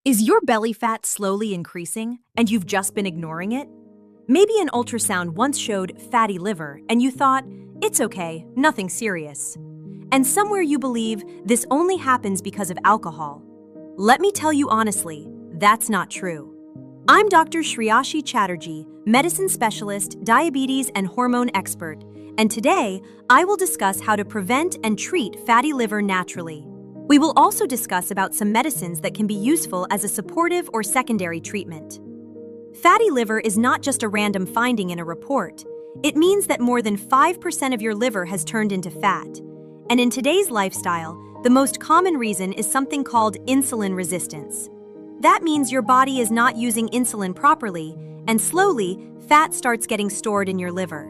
Is your belly fat slowly increasing and you've just been ignoring it? Maybe an ultrasound once showed fatty liver and you thought, it's okay, nothing serious. And somewhere you believe this only happens because of alcohol. Let me tell you honestly, that's not true. I'm Dr. Shreyashi Chatterjee, medicine specialist, diabetes and hormone expert, and today I will discuss how to prevent and treat fatty liver naturally. We will also discuss about some medicines that can be useful as a supportive or secondary treatment. Fatty liver is not just a random finding in a report. It means that more than 5% of your liver has turned into fat. And in today's lifestyle, the most common reason is something called insulin resistance. That means your body is not using insulin properly, and slowly, fat starts getting stored in your liver.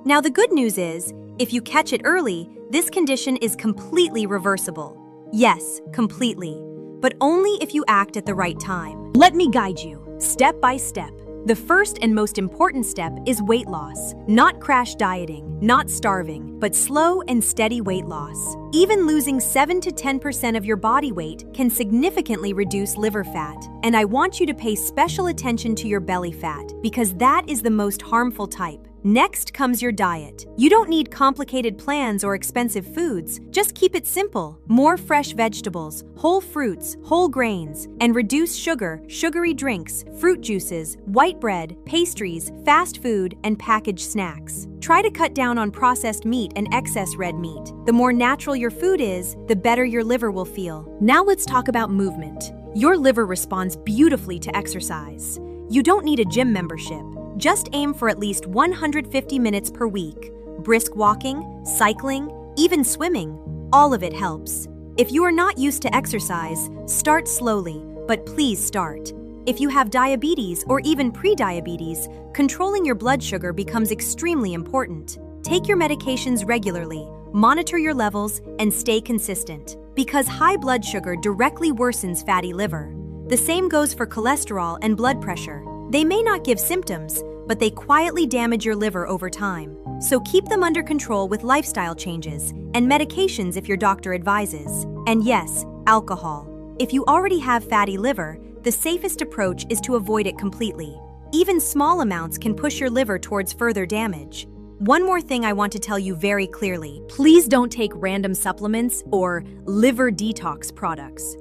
Now, the good news is, if you catch it early, this condition is completely reversible. Yes, completely, but only if you act at the right time. Let me guide you, step by step. The first and most important step is weight loss. Not crash dieting, not starving, but slow and steady weight loss. Even losing 7 to 10% of your body weight can significantly reduce liver fat. And I want you to pay special attention to your belly fat, because that is the most harmful type. Next comes your diet. You don't need complicated plans or expensive foods. Just keep it simple. More fresh vegetables, whole fruits, whole grains, and reduce sugar, sugary drinks, fruit juices, white bread, pastries, fast food, and packaged snacks. Try to cut down on processed meat and excess red meat. The more natural your food is, the better your liver will feel. Now let's talk about movement. Your liver responds beautifully to exercise. You don't need a gym membership. Just aim for at least 150 minutes per week. Brisk walking, cycling, even swimming, all of it helps. If you are not used to exercise, start slowly, but please start. If you have diabetes or even pre-diabetes, controlling your blood sugar becomes extremely important. Take your medications regularly, monitor your levels, and stay consistent. Because high blood sugar directly worsens fatty liver. The same goes for cholesterol and blood pressure. They may not give symptoms, but they quietly damage your liver over time. So keep them under control with lifestyle changes and medications if your doctor advises. And yes, alcohol. If you already have fatty liver, the safest approach is to avoid it completely. Even small amounts can push your liver towards further damage. One more thing I want to tell you very clearly. Please don't take random supplements or liver detox products.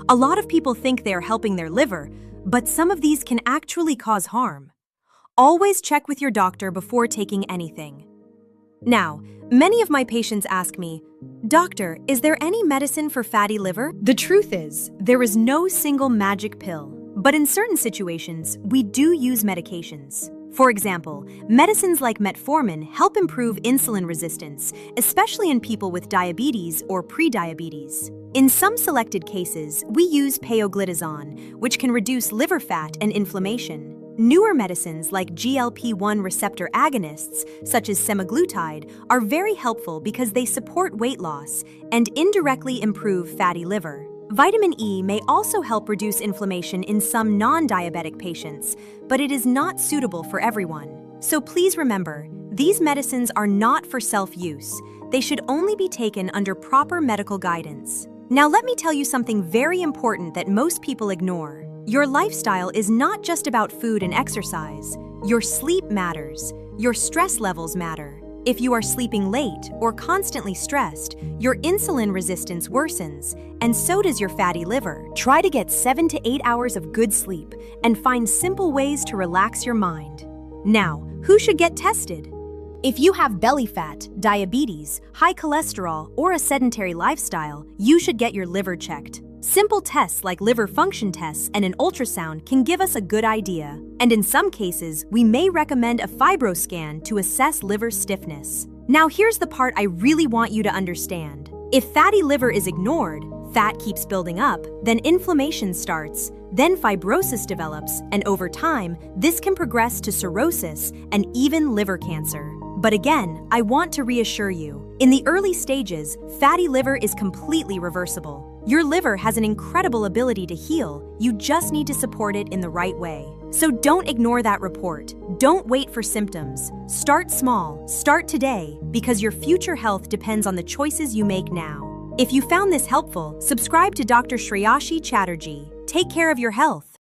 A lot of people think they are helping their liver, but some of these can actually cause harm. Always check with your doctor before taking anything. Now, many of my patients ask me, Doctor, is there any medicine for fatty liver? The truth is, there is no single magic pill, but in certain situations, we do use medications. For example, medicines like metformin help improve insulin resistance, especially in people with diabetes or pre-diabetes. In some selected cases, we use pioglitazone, which can reduce liver fat and inflammation. Newer medicines like GLP-1 receptor agonists, such as semaglutide, are very helpful because they support weight loss and indirectly improve fatty liver. Vitamin E may also help reduce inflammation in some non-diabetic patients, but it is not suitable for everyone. So please remember, these medicines are not for self-use. They should only be taken under proper medical guidance. Now let me tell you something very important that most people ignore. Your lifestyle is not just about food and exercise. Your sleep matters. Your stress levels matter. If you are sleeping late or constantly stressed, your insulin resistance worsens, and so does your fatty liver. Try to get 7 to 8 hours of good sleep and find simple ways to relax your mind. Now, who should get tested? If you have belly fat, diabetes, high cholesterol, or a sedentary lifestyle, you should get your liver checked. Simple tests like liver function tests and an ultrasound can give us a good idea. And in some cases, we may recommend a fibroscan to assess liver stiffness. Now here's the part I really want you to understand. If fatty liver is ignored, fat keeps building up, then inflammation starts, then fibrosis develops, and over time, this can progress to cirrhosis and even liver cancer. But again, I want to reassure you, in the early stages, fatty liver is completely reversible. Your liver has an incredible ability to heal, you just need to support it in the right way. So don't ignore that report. Don't wait for symptoms. Start small, start today, because your future health depends on the choices you make now. If you found this helpful, subscribe to Dr. Shreyashi Chatterjee. Take care of your health.